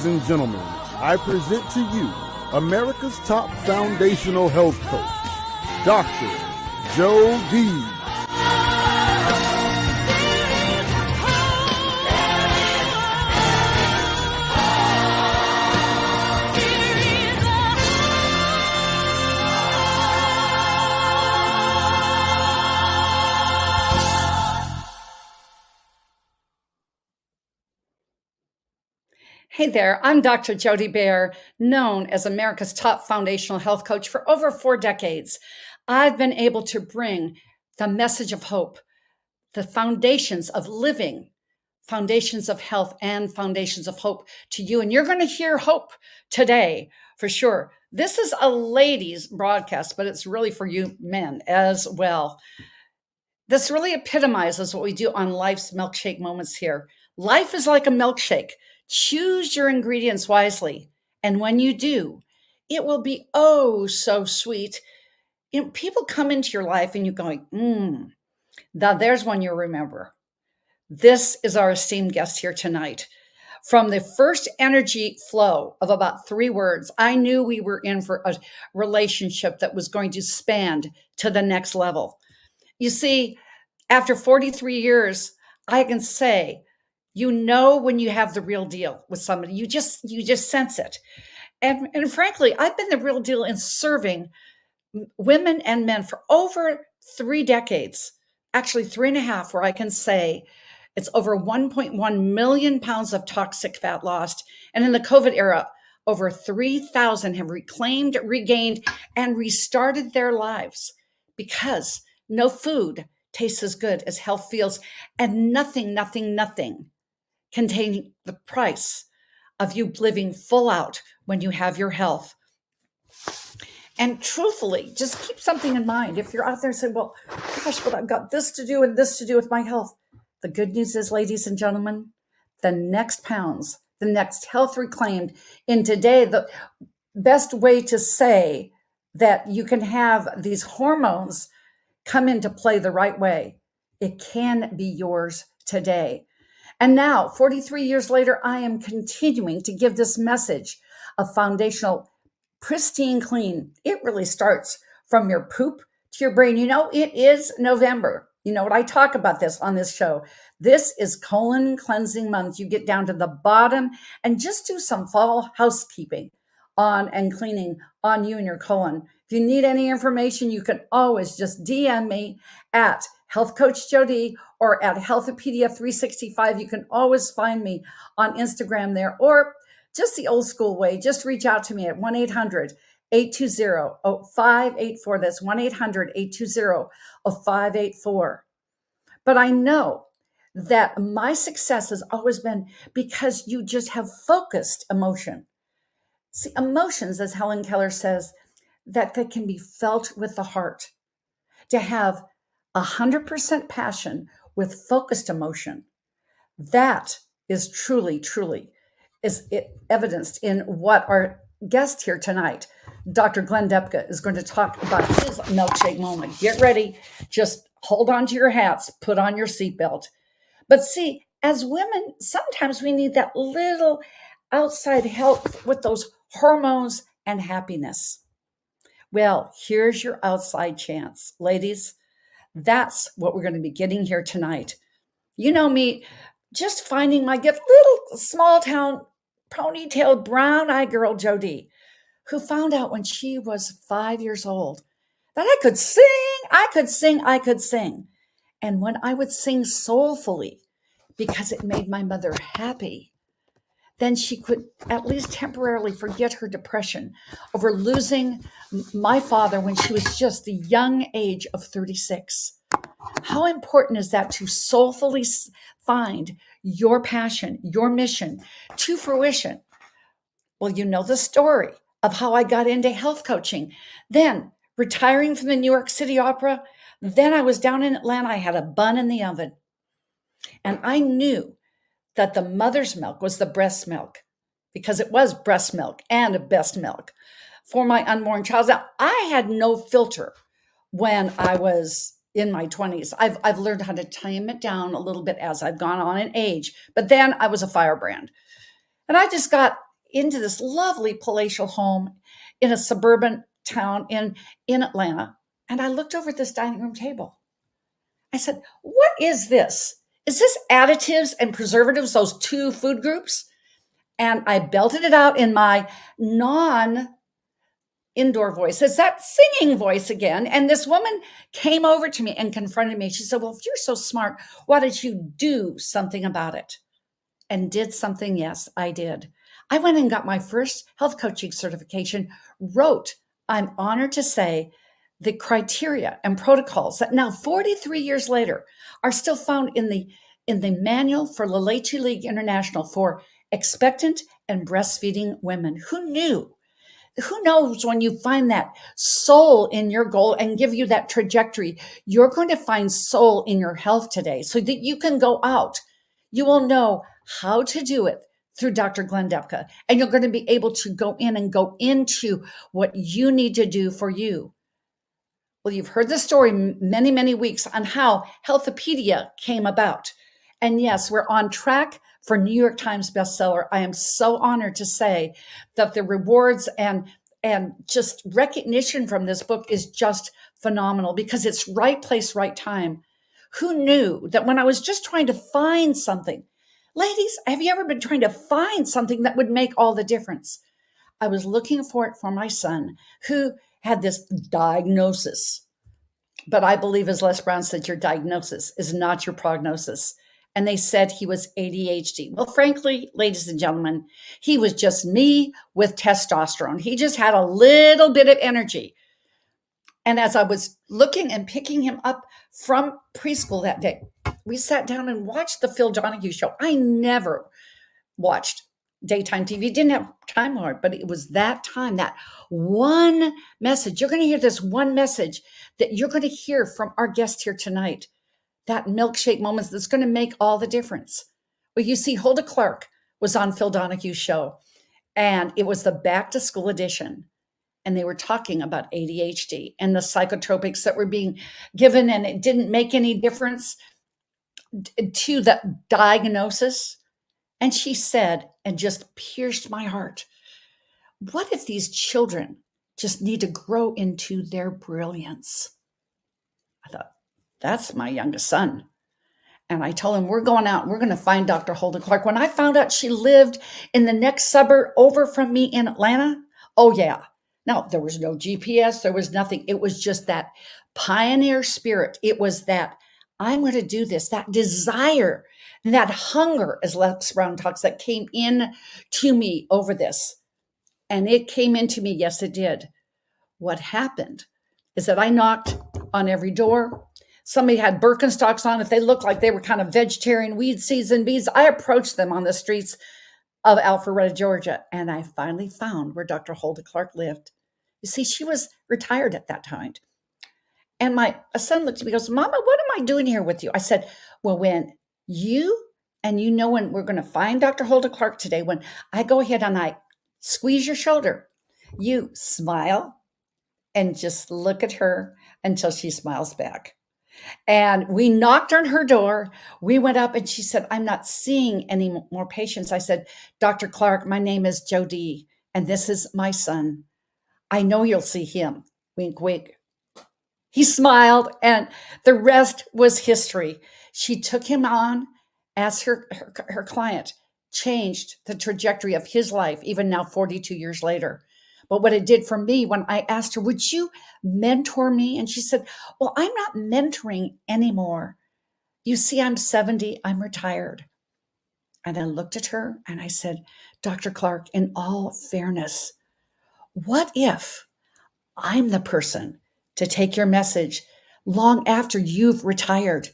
and gentlemen, I present to you America's top foundational health coach, Dr. Joe D. Hey there, I'm Dr. Jody Bear, known as America's top foundational health coach for over 4 decades. I've been able to bring the message of hope, the foundations of living, foundations of health, and foundations of hope to you. And you're going to hear hope today for sure. This is a ladies' broadcast, but it's really for you men as well. This really epitomizes what we do on Life's Milkshake Moments here. Life is like a milkshake. Choose your ingredients wisely. And when you do, it will be oh so sweet. You know, people come into your life and you're going, now there's one you'll remember. This is our esteemed guest here tonight. From the first energy flow of about 3 words, I knew we were in for a relationship that was going to span to the next level. You see, after 43 years, I can say, you know when you have the real deal with somebody. You just sense it. And frankly, I've been the real deal in serving women and men for over 3 decades, actually 3.5, where I can say it's over 1.1 million pounds of toxic fat lost. And in the COVID era, over 3,000 have reclaimed, regained, and restarted their lives because no food tastes as good as health feels, and nothing contain the price of you living full out when you have your health. And truthfully, just keep something in mind. If you're out there saying, well, gosh, but I've got this to do and this to do with my health. The good news is, ladies and gentlemen, the next pounds, the next health reclaimed in today, the best way to say that you can have these hormones come into play the right way. It can be yours today. And now, 43 years later, I am continuing to give this message of foundational, pristine clean. It really starts from your poop to your brain. You know, it is November. You know what I talk about this on this show. This is colon cleansing month. You get down to the bottom and just do some fall housekeeping on and cleaning on you and your colon. If you need any information, you can always just DM me at Health Coach Jody or at Healthopedia 365. You can always find me on Instagram there, or just the old school way. Just reach out to me at 1-800-820-0584. That's 1-800-820-0584. But I know that my success has always been because you just have focused emotion. See, emotions, as Helen Keller says, that they can be felt with the heart. To have 100% passion with focused emotion, that is truly is evidenced in what our guest here tonight, Dr. Glen Depke, is going to talk about his milkshake moment. Get ready. Just hold on to your hats. Put on your seatbelt. But see, as women, sometimes we need that little outside help with those hormones and happiness. Well, here's your outside chance. Ladies, that's what we're going to be getting here tonight. You know me, just finding my gift, little small town ponytailed brown-eyed girl Jody, who found out when she was 5 years old that I could sing. And when I would sing soulfully because it made my mother happy, then she could at least temporarily forget her depression over losing my father when she was just the young age of 36. How important is that to soulfully find your passion, your mission to fruition? Well, you know the story of how I got into health coaching. Then retiring from the New York City Opera. Then I was down in Atlanta. I had a bun in the oven. And I knew that the mother's milk was the breast milk, because it was breast milk and best milk for my unborn child. Now, I had no filter when I was in my 20s. I've learned how to tame it down a little bit as I've gone on in age, but then I was a firebrand. And I just got, into this lovely palatial home in a suburban town in Atlanta. And I looked over at this dining room table. I said, what is this? Is this additives and preservatives, those two food groups? And I belted it out in my non indoor voice. It's that singing voice again. And this woman came over to me and confronted me. She said, well, if you're so smart, why don't you do something about it? And did something? Yes, I did. I went and got my first health coaching certification, wrote, I'm honored to say, the criteria and protocols that now 43 years later are still found in the manual for La Leche League International for expectant and breastfeeding women. Who knew? Who knows, when you find that soul in your goal and give you that trajectory, you're going to find soul in your health today so that you can go out. You will know how to do it through Dr. Glen Depke, and you're going to be able to go into what you need to do for you. Well, you've heard the story many, many weeks on how Healthopedia came about. And yes, we're on track for New York Times bestseller. I am so honored to say that the rewards and just recognition from this book is just phenomenal because it's right place, right time. Who knew that when I was just trying to find something, ladies, have you ever been trying to find something that would make all the difference? I was looking for it for my son who had this diagnosis. But I believe, as Les Brown said, your diagnosis is not your prognosis. And they said he was ADHD. Well, frankly, ladies and gentlemen, he was just me with testosterone. He just had a little bit of energy. And as I was looking and picking him up from preschool that day, we sat down and watched the Phil Donahue show. I never watched daytime TV, didn't have time for it, but it was that time, that one message. You're going to hear this one message that you're going to hear from our guest here tonight, that milkshake moments that's going to make all the difference. Well, you see, Hulda Clark was on Phil Donahue's show, and it was the back to school edition. And they were talking about ADHD and the psychotropics that were being given, and it didn't make any difference to the diagnosis. And she said, and just pierced my heart, what if these children just need to grow into their brilliance? I thought, that's my youngest son. And I told him, we're going out and we're going to find Dr. Holden Clark. When I found out she lived in the next suburb over from me in Atlanta, oh yeah. Now, there was no GPS. There was nothing. It was just that pioneer spirit. It was that I'm going to do this, that desire, that hunger, as Les Brown talks, that came in to me over this. And it came into me. Yes, it did. What happened is that I knocked on every door. Somebody had Birkenstocks on. If they looked like they were kind of vegetarian, weed seeds and beads, I approached them on the streets of Alpharetta, Georgia. And I finally found where Dr. Hulda Clark lived. You see, she was retired at that time. And my son looked at me and goes, Mama, what am I doing here with you? I said, well, when when we're going to find Dr. Hulda Clark today, when I go ahead and I squeeze your shoulder, you smile and just look at her until she smiles back. And we knocked on her door. We went up and she said, I'm not seeing any more patients. I said, Dr. Clark, my name is N.D.e, and this is my son. I know you'll see him. Wink, wink. He smiled, and the rest was history. She took him on as her client, changed the trajectory of his life, even now 42 years later. But what it did for me when I asked her, would you mentor me? And she said, well, I'm not mentoring anymore. You see, I'm 70, I'm retired. And I looked at her and I said, Dr. Clark, in all fairness, what if I'm the person to take your message long after you've retired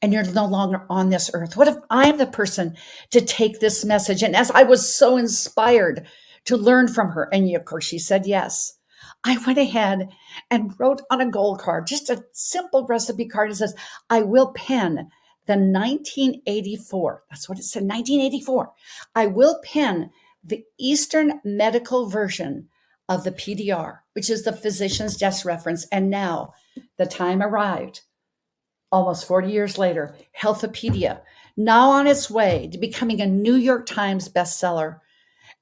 and you're no longer on this earth? What if I'm the person to take this message? And as I was so inspired to learn from her, and of course she said yes, I went ahead and wrote on a gold card, just a simple recipe card. It says, I will pen the 1984. That's what it said, 1984. I will pen the Eastern medical version of the PDR, which is the physician's desk reference. And now the time arrived, almost 40 years later, Healthopedia, now on its way to becoming a New York Times bestseller.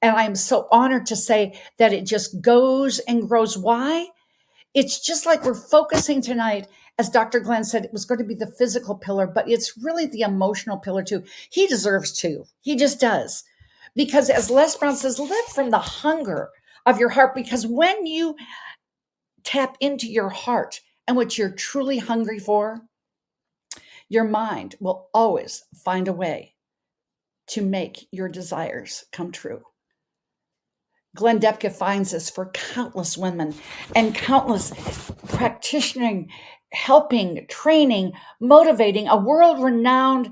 And I'm so honored to say that it just goes and grows. Why? It's just like we're focusing tonight, as Dr. Glenn said, it was going to be the physical pillar, but it's really the emotional pillar too. He deserves to. He just does. Because as Les Brown says, live from the hunger of your heart. Because when you tap into your heart and what you're truly hungry for, your mind will always find a way to make your desires come true. Glen Depke finds this for countless women and countless practicing, helping, training, motivating, a world renowned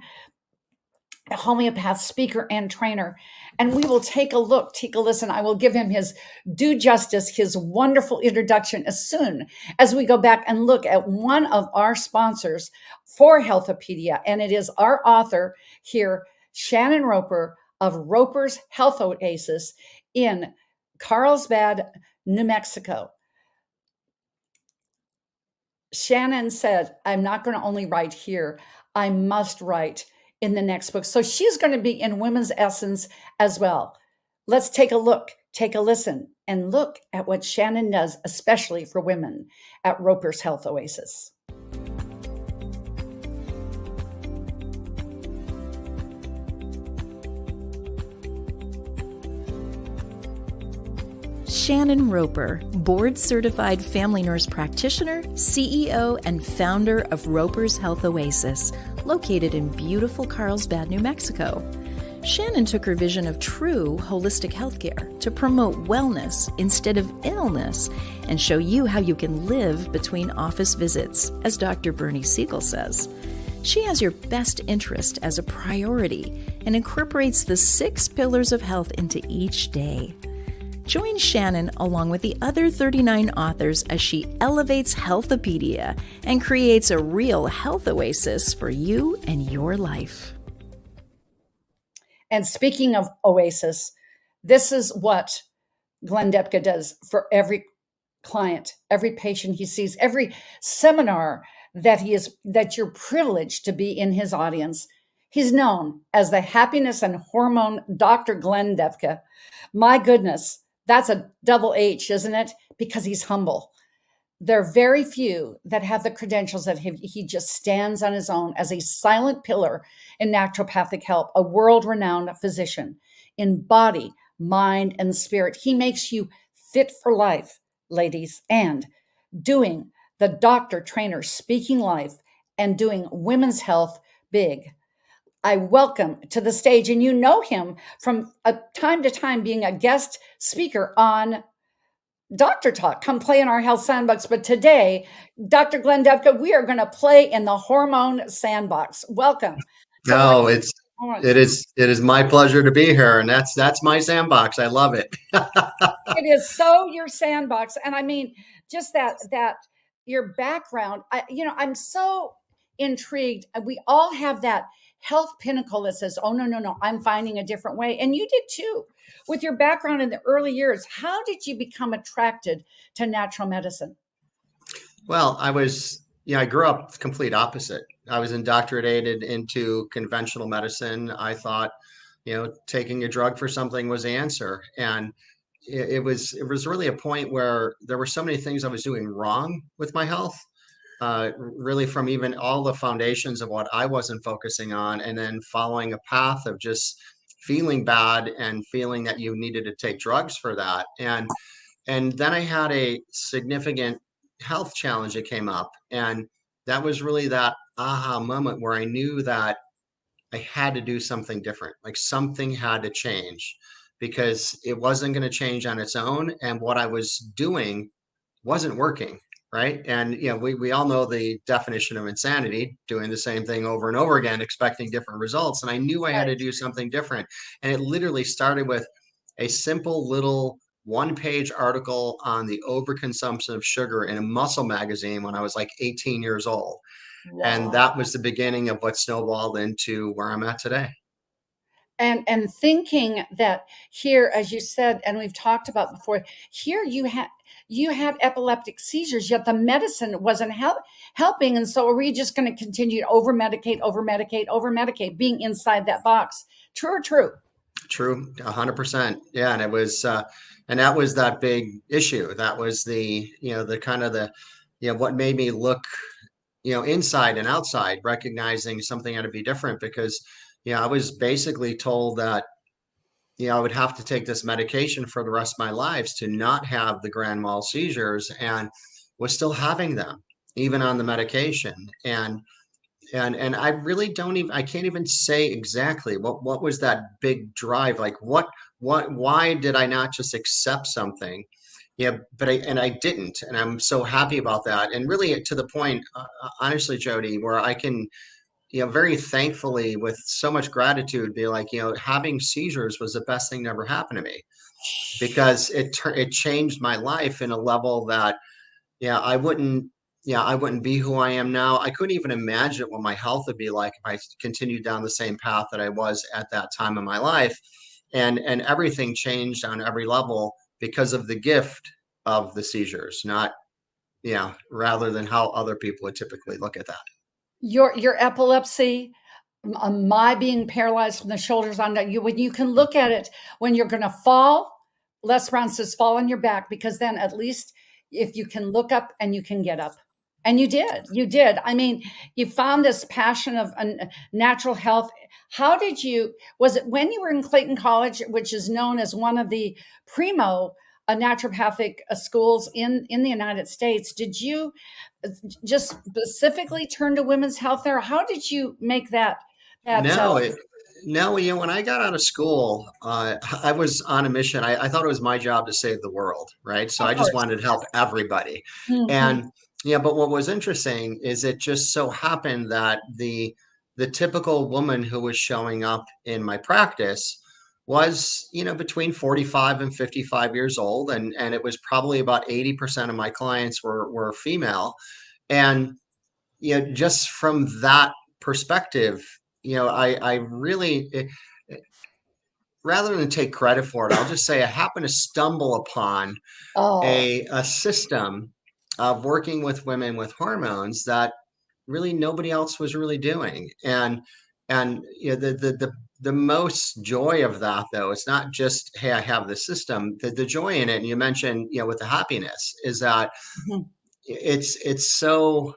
homeopath speaker and trainer. And we will take a look, take a listen. I will give him his due justice, his wonderful introduction as soon as we go back and look at one of our sponsors for Healthopedia. And it is our author here, Shannon Roper of Roper's Health Oasis in Carlsbad, New Mexico. Shannon said, I'm not going to only write here, I must write in the next book. So she's going to be in Women's Essence as well. Let's take a look, take a listen, and look at what Shannon does, especially for women at Roper's Health Oasis. Shannon Roper, board-certified family nurse practitioner, CEO, and founder of Roper's Health Oasis, located in beautiful Carlsbad, New Mexico. Shannon took her vision of true holistic healthcare to promote wellness instead of illness and show you how you can live between office visits, as Dr. Bernie Siegel says. She has your best interest as a priority and incorporates the 6 pillars of health into each day. Join Shannon along with the other 39 authors as she elevates Healthopedia and creates a real health oasis for you and your life. And speaking of oasis, this is what Glen Depke does for every client, every patient he sees, every seminar that you're privileged to be in his audience. He's known as the happiness and hormone Dr. Glen Depke. My goodness, that's a double H, isn't it? Because he's humble. There are very few that have the credentials that he just stands on his own as a silent pillar in naturopathic health, a world-renowned physician in body, mind, and spirit. He makes you fit for life, ladies, and doing the doctor trainer speaking life and doing women's health big. I welcome to the stage, and you know him from time to time being a guest speaker on Doctor Talk. Come play in our health sandbox. But today, Dr. Glen Depke, we are going to play in the hormone sandbox. Welcome. No, it is my pleasure to be here, and that's my sandbox. I love it. It is so your sandbox, and I mean just that your background. I'm so intrigued. We all have that health pinnacle that says, "Oh no, I'm finding a different way," and you did too. With your background in the early years, how did you become attracted to natural medicine? Well, I grew up complete opposite. I was indoctrinated into conventional medicine. I thought, taking a drug for something was the answer. And it was really a point where there were so many things I was doing wrong with my health. Really from even all the foundations of what I wasn't focusing on, and then following a path of just feeling bad and feeling that you needed to take drugs for that. And then I had a significant health challenge that came up. And that was really that aha moment where I knew that I had to do something different. Like something had to change because it wasn't going to change on its own. And what I was doing wasn't working. Right. And, we all know the definition of insanity, doing the same thing over and over again, expecting different results. And I knew I had to do something different. And it literally started with a simple little 1-page article on the overconsumption of sugar in a muscle magazine when I was like 18 years old. Wow. And that was the beginning of what snowballed into where I'm at today. And thinking that here, as you said, and we've talked about before, here you had epileptic seizures, yet the medicine wasn't helping. And so are we just going to continue to over medicate, being inside that box? True or true? True, 100%. Yeah, and that was that big issue. That was the kind of what made me look, inside and outside, recognizing something had to be different because, I was basically told that, I would have to take this medication for the rest of my lives to not have the grand mal seizures, and was still having them even on the medication. And I really don't even, I can't even say exactly what was that big drive, like why did I not just accept something? Yeah, but I didn't, and I'm so happy about that. And really to the point, honestly, Jody, where I can, very thankfully, with so much gratitude, be like, having seizures was the best thing that ever happened to me, because it changed my life in a level that, yeah, I wouldn't be who I am now. I couldn't even imagine what my health would be like if I continued down the same path that I was at that time in my life. And everything changed on every level because of the gift of the seizures, not, rather than how other people would typically look at that. Your epilepsy, my being paralyzed from the shoulders on that, when you can look at it, when you're going to fall, Les Brown says, fall on your back, because then at least if you can look up and you can get up. And you did. I mean, you found this passion of natural health. How did you, was it when you were in Clayton College, which is known as one of the primo naturopathic schools in the United States? Did you just specifically turn to women's health there? How did you make that No, no, when I got out of school, I was on a mission. I thought it was my job to save the world, right? So of I just course. wanted to help everybody. Mhm. And but what was interesting is it just so happened that the typical woman who was showing up in my practice was, between 45 and 55 years old, and it was probably about 80% of my clients were female. And just from that perspective, I really, rather than take credit for it, I'll just say I happened to stumble upon Oh, a system of working with women with hormones that really nobody else was really doing. And the most joy of that, though, it's not just, hey, I have the system. The joy in it, and you mentioned, with the happiness, is that mhm. it's so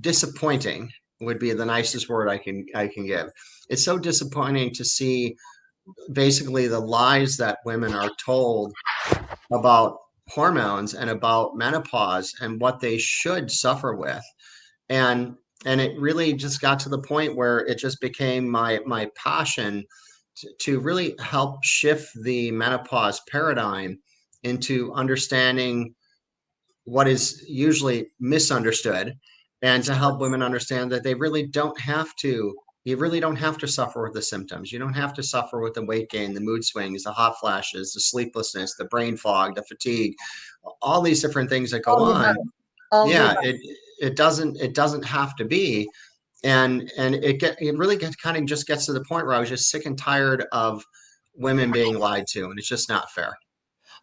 disappointing, would be the nicest word I can give. It's so disappointing to see basically the lies that women are told about hormones and about menopause and what they should suffer with. And it really just got to the point where it just became my passion to really help shift the menopause paradigm into understanding what is usually misunderstood, and to help women understand that they really don't have to, you really don't have to suffer with the symptoms. You don't have to suffer with the weight gain, the mood swings, the hot flashes, the sleeplessness, the brain fog, the fatigue, all these different things that go All the on. above. All the Yeah, above. it doesn't have to be. And it really kind of just gets to the point where I was just sick and tired of women being lied to, and it's just not fair.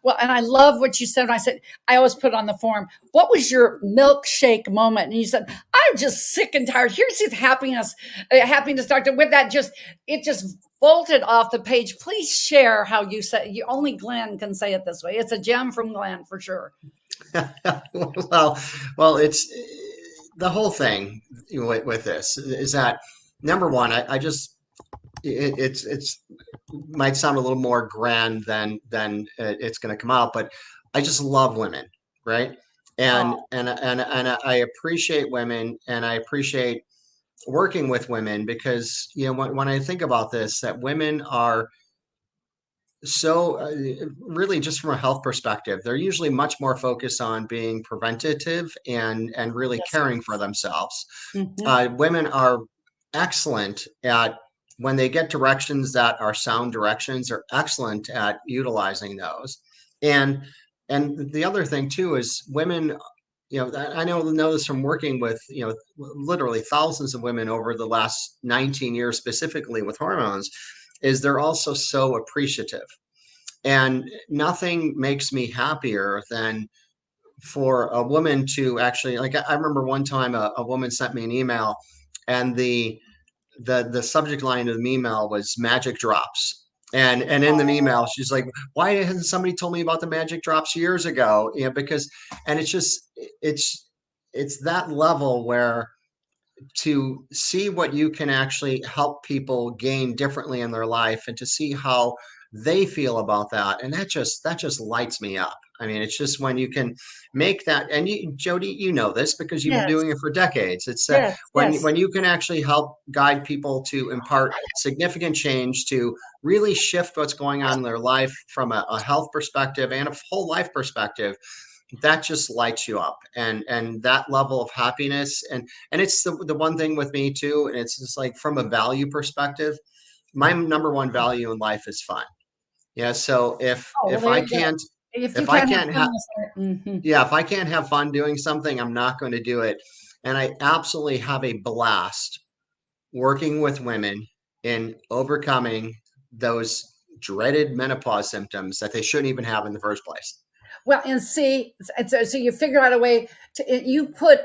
Well, and I love what you said. When I said, I always put on the form, what was your milkshake moment? And you said, I'm just sick and tired. Here's his happiness doctor. With that, it just bolted off the page. Please share how you said. You only Glenn can say it this way. It's a gem from Glenn for sure. well, it's the whole thing with this is that, number one, I just it's might sound a little more grand than it's going to come out, but I just love women, right? And Oh, and I appreciate women, and I appreciate working with women, because when I think about this, that women are so really, just from a health perspective, they're usually much more focused on being preventative and really yes. caring for themselves. Mhm. Women are excellent at, when they get directions that are sound directions, are excellent at utilizing those. And and the other thing too is women, I know this from working with, literally thousands of women over the last 19 years, specifically with hormones, is they're also so appreciative. And nothing makes me happier than for a woman to actually, like, I remember one time a woman sent me an email, and the subject line of the email was magic drops. And in the email, she's like, "Why hasn't somebody told me about the magic drops years ago?" Because, and it's just, it's that level where to see what you can actually help people gain differently in their life, and to see how they feel about that, and that just lights me up. I mean, it's just when you can make that, and you, Jody, you know this because you've been Yes, doing it for decades. It's yes, yes. when you can actually help guide people to impart significant change, to really shift what's going on in their life from a health perspective and a whole life perspective, that just lights you up. And that level of happiness, and it's the one thing with me too, and it's just like, from a value perspective, my number one value in life is fun. Yeah, so Oh, well, if there I you go. can't If you if I can't have can't fun have with it, yeah, if I can't have fun doing something, I'm not going to do it. And I absolutely have a blast working with women in overcoming those dreaded menopause symptoms that they shouldn't even have in the first place. well, and see, so you figure out a way to, you put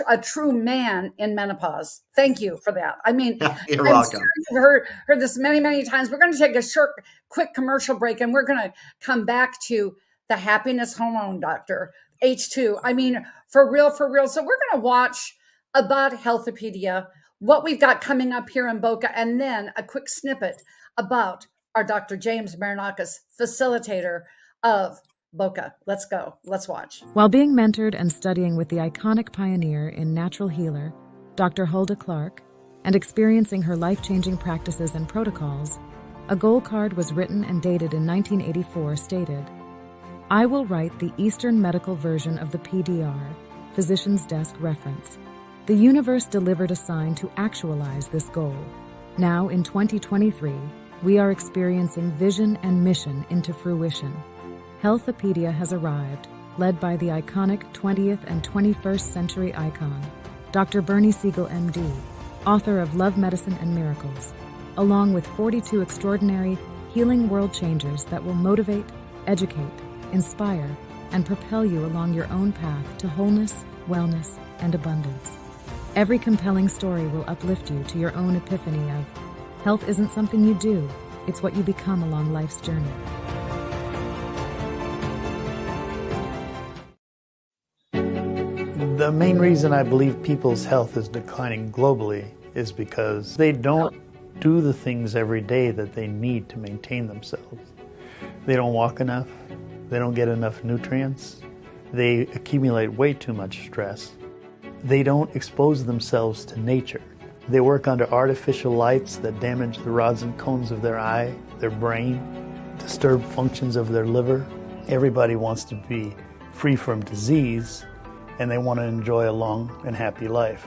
a true man in menopause. Thank you for that. I mean, You're I'm sure welcome. you've heard this many times. We're going to take a short, quick commercial break, and we're going to come back to the happiness hormone doctor, H2. I mean, for real, for real. So we're going to watch about Healthopedia, what we've got coming up here in Boca, and then a quick snippet about our Dr. James Marinakis, facilitator of Boca. Let's go. Let's watch. While being mentored and studying with the iconic pioneer in natural healer, Dr. Hulda Clark, and experiencing her life-changing practices and protocols, a goal card was written and dated in 1984 stated, "I will write the Eastern medical version of the PDR, Physician's Desk Reference. The universe delivered a sign to actualize this goal. Now in 2023, we are experiencing vision and mission into fruition. Healthopedia has arrived, led by the iconic 20th and 21st century icon, Dr. Bernie Siegel, M.D., author of Love, Medicine, and Miracles, along with 42 extraordinary healing world changers that will motivate, educate, inspire, and propel you along your own path to wholeness, wellness, and abundance. Every compelling story will uplift you to your own epiphany of health isn't something you do, it's what you become along life's journey." The main reason I believe people's health is declining globally is because they don't do the things every day that they need to maintain themselves. They don't walk enough, they don't get enough nutrients, they accumulate way too much stress. They don't expose themselves to nature. They work under artificial lights that damage the rods and cones of their eye, their brain, disturb functions of their liver. Everybody wants to be free from disease, and they want to enjoy a long and happy life.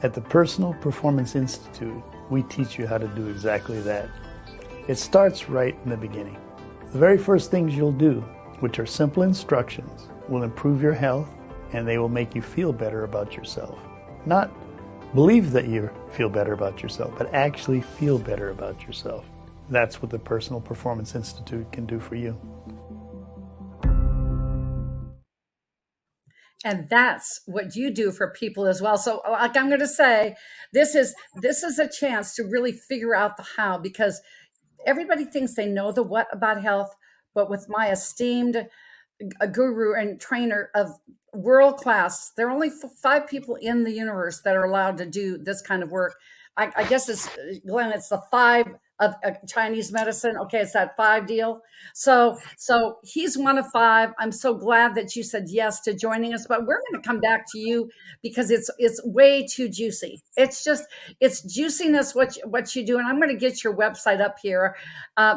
At the Personal Performance Institute, we teach you how to do exactly that. It starts right in the beginning. The very first things you'll do, which are simple instructions, will improve your health, and they will make you feel better about yourself. Not believe that you feel better about yourself, but actually feel better about yourself. That's what the Personal Performance Institute can do for you. And that's what you do for people as well. So like I'm going to say, this is a chance to really figure out the how, because everybody thinks they know the what about health, but with my esteemed guru and trainer of world class, there are only 5 people in the universe that are allowed to do this kind of work. I guess it's, Glenn, it's the 5 of Chinese medicine. Okay, it's that 5 deal. So he's one of 5. I'm so glad that you said yes to joining us, but we're going to come back to you because it's way too juicy. It's juiciness what you do, and I'm going to get your website up here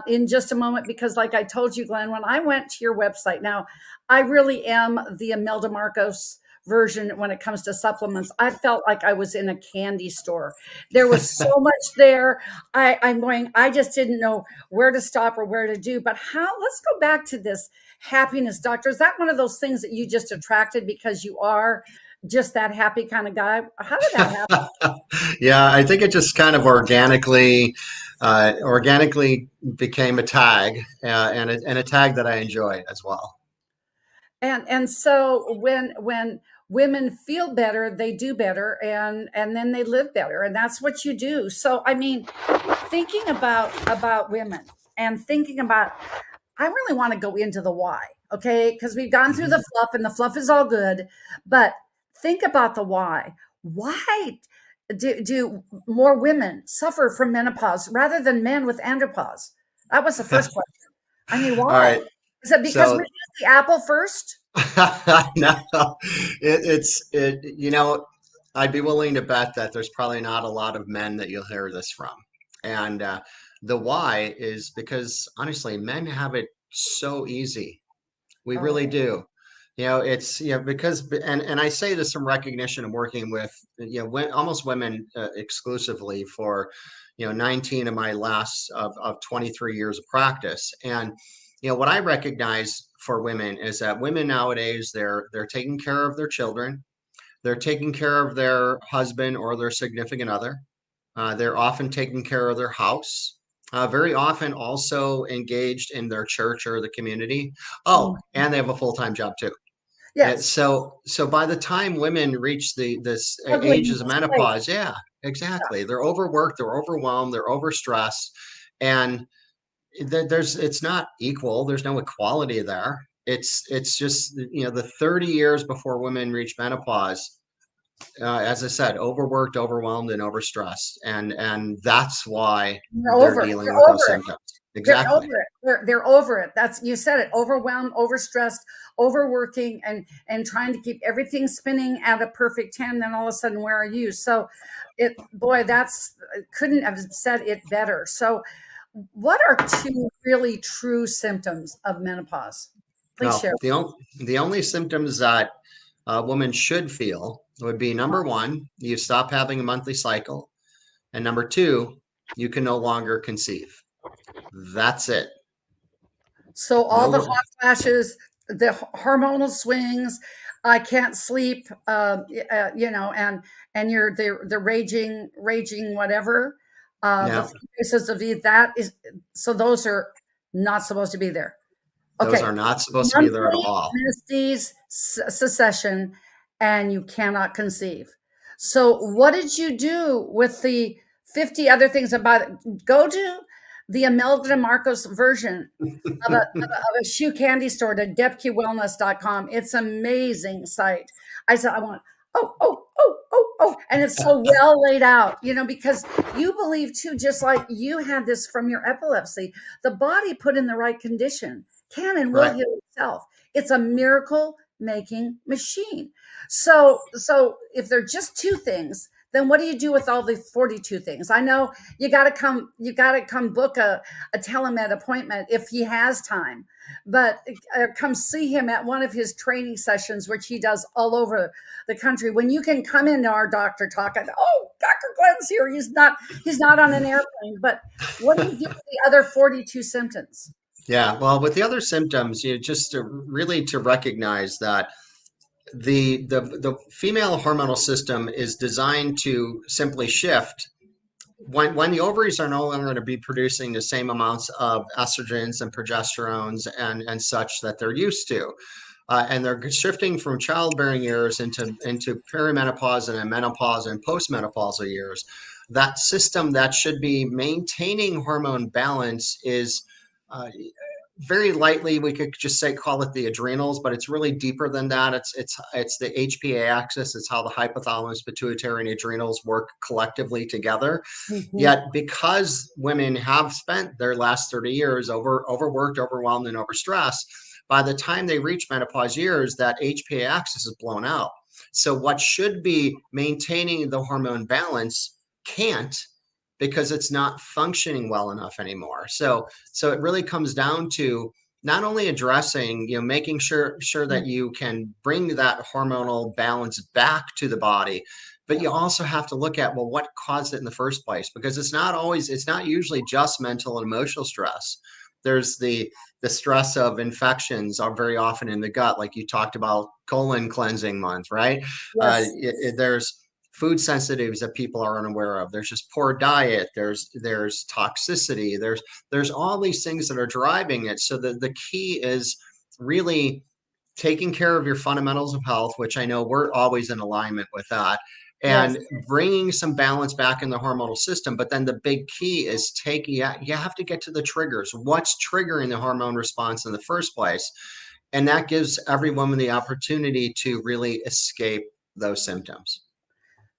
in just a moment, because like I told you, Glenn, when I went to your website, now I really am the Imelda Marcos version when it comes to supplements. I felt like I was in a candy store. There was so much there. I just didn't know where to stop or where to do. But let's go back to this happiness, doctor. Is that one of those things that you just attracted because you are just that happy kind of guy? How did that happen? Yeah, I think it just kind of organically became a tag, and a tag that I enjoy as well. And so when women feel better, they do better, and then they live better, and that's what you do. So I mean, thinking about women and thinking about, I really want to go into the why, okay? Because we've gone through the fluff, and the fluff is all good, but think about the why. Why do more women suffer from menopause rather than men with andropause? That was the first question. I mean, All why? right. Is it because we So used the apple first? no, you know, I'd be willing to bet that there's probably not a lot of men that you'll hear this from. And the why is because honestly, men have it so easy. We really Oh, do. You know, it's, you know, because, and I say this from recognition of working with, you know, almost women exclusively for, you know, 19 of my last of 23 years of practice. And, you know, what I recognize for women is that women nowadays, they're taking care of their children. They're taking care of their husband or their significant other. They're often taking care of their house. Very often also engaged in their church or the community. Oh, mm, and they have a full-time job too. And yes. so by the time women reach this Juggling ages of this plate. menopause, yeah, exactly. They're overworked, they're overwhelmed, they're overstressed, and there's it's not equal. There's no equality there. It's just, you know, the 30 years before women reach menopause, as I said, overworked, overwhelmed, and overstressed, and that's why They're they're over. dealing They're with those over it. symptoms. They're Exactly. over it. They're over it. That's, you said it. Overwhelmed, overstressed, overworking, and trying to keep everything spinning at a perfect 10. Then all of a sudden, where are you? So, it, boy, that's, couldn't have said it better. So, what are two really true symptoms of menopause? Please share. Well, the only symptoms that a woman should feel would be number one, you stop having a monthly cycle, and number two, you can no longer conceive. That's it. So all the No, hot flashes, the hormonal swings, I can't sleep, you know, and you're the raging whatever, the no, faces of that is, so those are not supposed to be there. those Okay, are not supposed to be there at monthly all. menses secession, and you cannot conceive. So what did you do with the 50 other things about it? Go to the Imelda Marcos version of a shoe candy store to depkewellness.com. It's amazing site. I said, I want, oh. And it's so well laid out, you know, because you believe too, just like you had this from your epilepsy, the body put in the right condition can and will Right. heal itself. It's a miracle making machine. So if they're just two things, then what do you do with all the 42 things? I know you got to come book a telemed appointment if he has time, but come see him at one of his training sessions, which he does all over the country. When you can come into our doctor talk and, oh, Dr. Glenn's here. He's not on an airplane, but what do you do with the other 42 symptoms? Yeah. Well, with the other symptoms, you just to really to recognize that the female hormonal system is designed to simply shift when the ovaries are no longer going to be producing the same amounts of estrogens and progesterones and such that they're used to. And they're shifting from childbearing years into perimenopause and then menopause and postmenopausal years. That system that should be maintaining hormone balance is very lightly, we could just say call it the adrenals, but it's really deeper than that. It's the HPA axis. It's how the hypothalamus, pituitary, and adrenals work collectively together. Mhm. Yet, because women have spent their last 30 years overworked, overwhelmed, and overstressed, by the time they reach menopause years, that HPA axis is blown out. So, what should be maintaining the hormone balance can't, because it's not functioning well enough anymore. So it really comes down to not only addressing, you know, making sure that you can bring that hormonal balance back to the body, but you also have to look at, well, what caused it in the first place? Because it's not usually just mental and emotional stress. There's the stress of infections are very often in the gut, like you talked about colon cleansing month, right? Yes. There's food sensitivities that people are unaware of. There's just poor diet. There's toxicity. There's all these things that are driving it. So the key is really taking care of your fundamentals of health, which I know we're always in alignment with that, Yes. and bringing some balance back in the hormonal system. But then the big key is you have to get to the triggers. What's triggering the hormone response in the first place? And that gives every woman the opportunity to really escape those symptoms.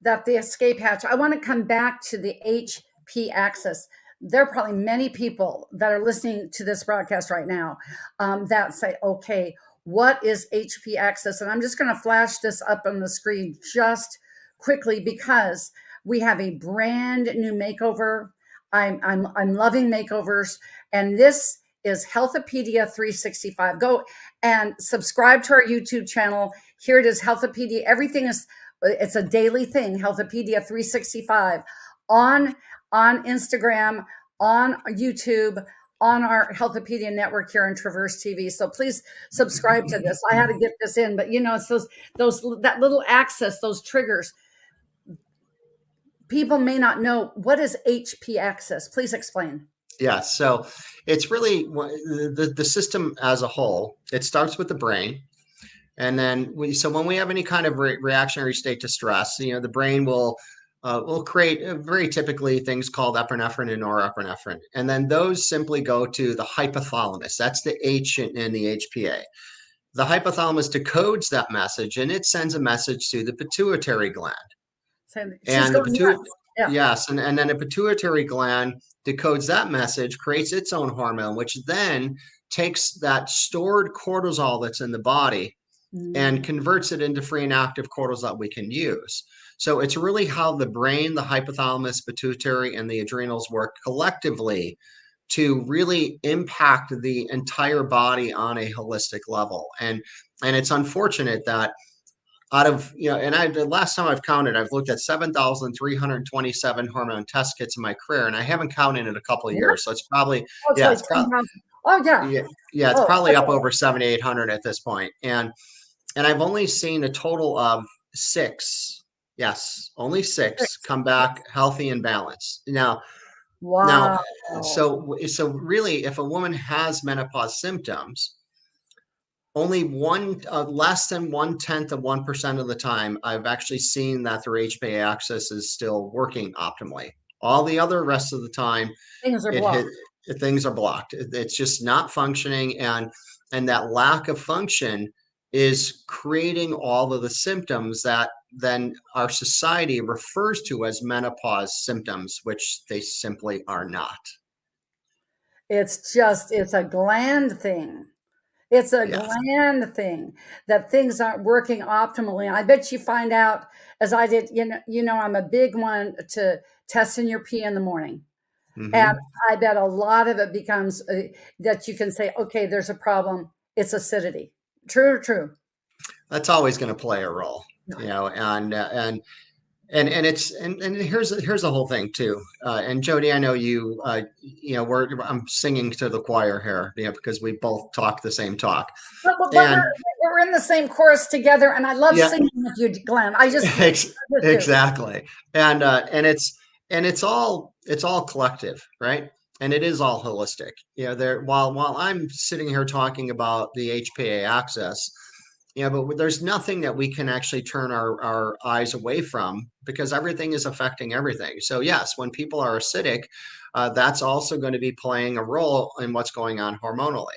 That the escape hatch. I want to come back to the HP axis. There are probably many people that are listening to this broadcast right now that say, okay, what is HP axis? And I'm just going to flash this up on the screen just quickly because we have a brand new makeover. I'm loving makeovers, and this is Healthopedia 365. Go and subscribe to our YouTube channel. Here it is, Healthopedia. Everything is, it's a daily thing, Healthopedia 365 on Instagram, on YouTube, on our Healthopedia network here on Traverse TV. So please subscribe to this. I had to get this in, but you know, it's that little axis, those triggers. People may not know, what is HP axis? Please explain. Yeah, so it's really the system as a whole. It starts with the brain. And then when we have any kind of reactionary state to stress, the brain will create very typically things called epinephrine and norepinephrine. And then those simply go to the hypothalamus. That's the H in the HPA. The hypothalamus decodes that message and it sends a message to the pituitary gland. So And the yes, and then the pituitary gland decodes that message, creates its own hormone, which then takes that stored cortisol that's in the body and converts it into free and active cortisol that we can use. So it's really how the brain, the hypothalamus, pituitary, and the adrenals work collectively to really impact the entire body on a holistic level. And it's unfortunate that out of, the last time I've counted, I've looked at 7,327 hormone test kits in my career, and I haven't counted in a couple of years. So it's probably, it's probably up over 7,800 at this point. And I've only seen a total of 6. Yes, only 6 come back healthy and balanced. Now, so really, if a woman has menopause symptoms, only less than 0.1% of the time, I've actually seen that their HPA axis is still working optimally. All the other rest of the time, things are blocked. Things are blocked. It's just not functioning, and that lack of function is creating all of the symptoms that then our society refers to as menopause symptoms, which they simply are not. It's a gland thing. It's a gland thing that things aren't working optimally. And I bet you find out, as I did, I'm a big one to testing your pee in the morning. Mm-hmm. And I bet a lot of it becomes that you can say, okay, there's a problem. It's acidity. True. That's always going to play a role, and here's the whole thing too. And Jody, I know you, I'm singing to the choir here, because we both talk the same talk. But we're in the same chorus together, and I love singing with you, Glenn. I just exactly, and it's all collective, right? And it is all holistic. While I'm sitting here talking about the HPA axis, but there's nothing that we can actually turn our eyes away from, because everything is affecting everything. So yes, when people are acidic, that's also going to be playing a role in what's going on hormonally.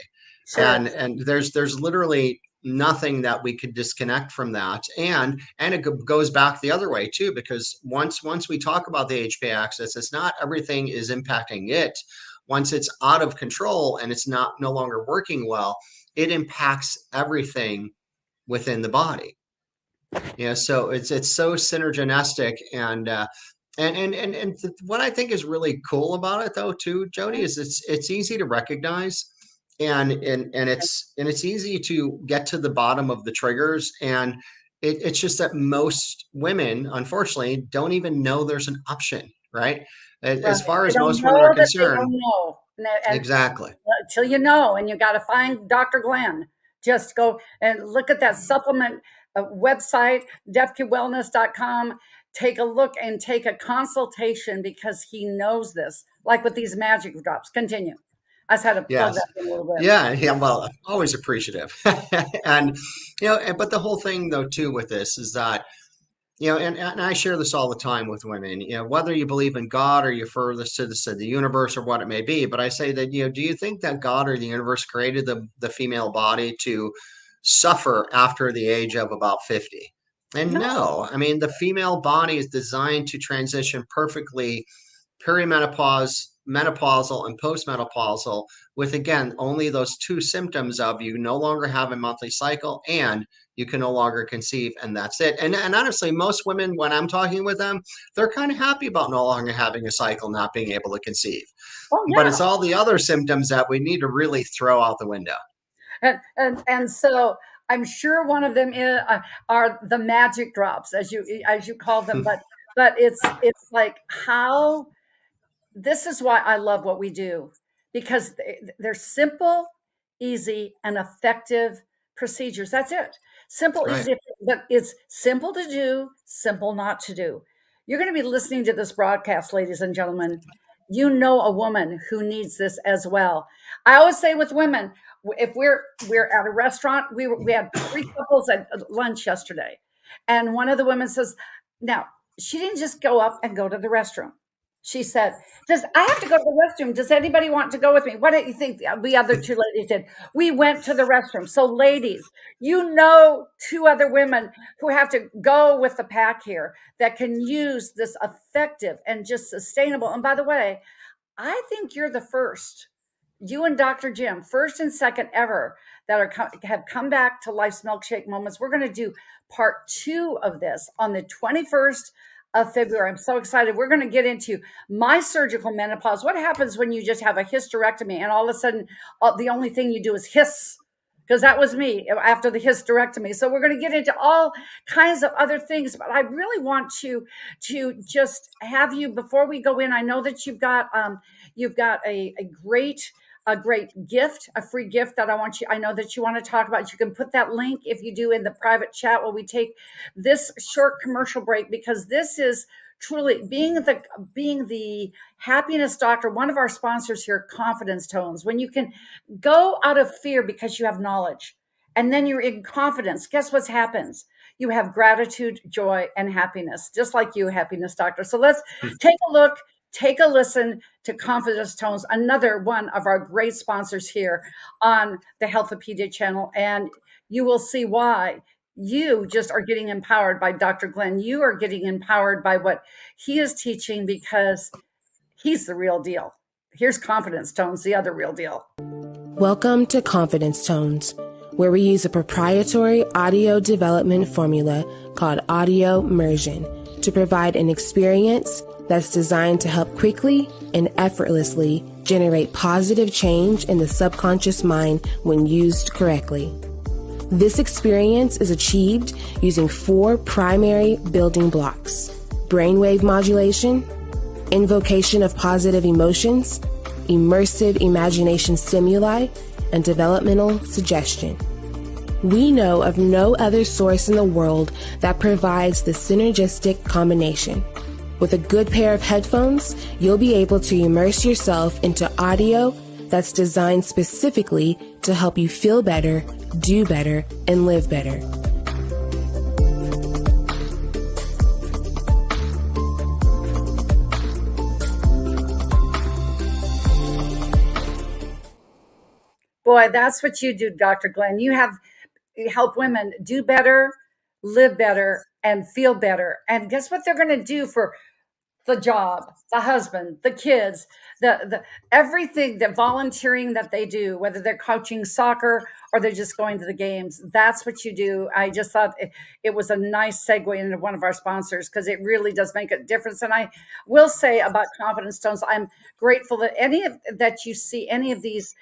Sure. And there's literally nothing that we could disconnect from that. And it goes back the other way too, because once we talk about the HPA axis, it's not everything is impacting it. Once it's out of control and it's no longer working well, it impacts everything within the body. So it's so synergistic, and what I think is really cool about it though too, Jody, is it's easy to recognize, and it's easy to get to the bottom of the triggers, and it's just that most women unfortunately don't even know there's an option, right? As far as most women are concerned. Exactly. Until and you got to find Dr. Glen. Just go and look at that supplement website, depkewellness.com. Take a look and take a consultation, because he knows this, like with these magic drops. Continue. I just had to plug Yes. that in a little bit. Yeah. Well, always appreciative. And, but the whole thing though, too, with this is that, and I share this all the time with women, whether you believe in God or you're furthest to the universe or what it may be. But I say that, do you think that God or the universe created the female body to suffer after the age of about 50? And No. no, I mean, the female body is designed to transition perfectly perimenopause, menopausal, and postmenopausal, with again only those two symptoms of you no longer have a monthly cycle and you can no longer conceive, and that's it. And honestly, most women, when I'm talking with them, they're kind of happy about no longer having a cycle, not being able to conceive. Oh But yeah. it's all the other symptoms that we need to really throw out the window. And so I'm sure one of them are the magic drops, as you call them. But it's like how this is why I love what we do, because they're simple, easy, and effective procedures. That's it. Simple, Right. easy, but it's simple to do, simple not to do. You're going to be listening to this broadcast, ladies and gentlemen. You know a woman who needs this as well. I always say with women, if we're at a restaurant, we had three couples at lunch yesterday, and one of the women says, now she didn't just go up and go to the restroom. She said, "Does I have to go to the restroom? Does anybody want to go with me?" What do you think the other two ladies did? We went to the restroom. So, ladies, two other women who have to go with the pack here that can use this effective and just sustainable. And by the way, I think you're the first, you and Dr. Jim, first and second ever that have come back to Life's Milkshake Moments. We're going to do part 2 of this on the 21st of February. I'm so excited. We're going to get into my surgical menopause. What happens when you just have a hysterectomy and all of a sudden the only thing you do is hiss? Because that was me after the hysterectomy. So we're going to get into all kinds of other things, but I really want to just have you, before we go in, I know that you've got a great gift, a free gift that I know that you want to talk about. You can put that link, if you do, in the private chat while we take this short commercial break, because this is truly being the happiness doctor, one of our sponsors here, Confidence Tones. When you can go out of fear because you have knowledge, and then you're in confidence, guess what happens? You have gratitude, joy, and happiness, just like you, happiness doctor. So let's take a look, take a listen to Confidence Tones, another one of our great sponsors here on the Healthopedia channel. And you will see why you just are getting empowered by Dr. Glenn. You are getting empowered by what he is teaching, because he's the real deal. Here's Confidence Tones, the other real deal. Welcome to Confidence Tones, where we use a proprietary audio development formula called audio immersion to provide an experience that's designed to help quickly and effortlessly generate positive change in the subconscious mind when used correctly. This experience is achieved using 4 primary building blocks: brainwave modulation, invocation of positive emotions, immersive imagination stimuli, and developmental suggestion. We know of no other source in the world that provides the synergistic combination. With a good pair of headphones, you'll be able to immerse yourself into audio that's designed specifically to help you feel better, do better, and live better. Boy, that's what you do, Dr. Glenn. You help women do better, live better, and feel better. And guess what they're going to do for the job, the husband, the kids, the everything, the volunteering that they do, whether they're coaching soccer or they're just going to the games. That's what you do. I just thought it was a nice segue into one of our sponsors, because it really does make a difference. And I will say about Confidence Stones, I'm grateful that that you see any of these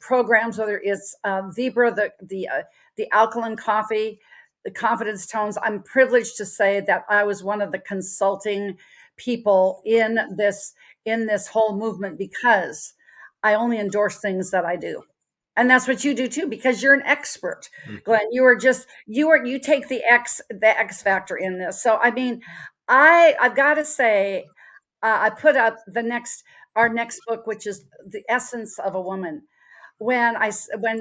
programs, whether it's Vibra, the alkaline coffee, the Confidence Tones. I'm privileged to say that I was one of the consulting people in this whole movement, because I only endorse things that I do. And that's what you do too, because you're an expert, Glenn. You take the X factor in this. So I mean, I've got to say, I put up the next our next book, which is The Essence of a Woman. When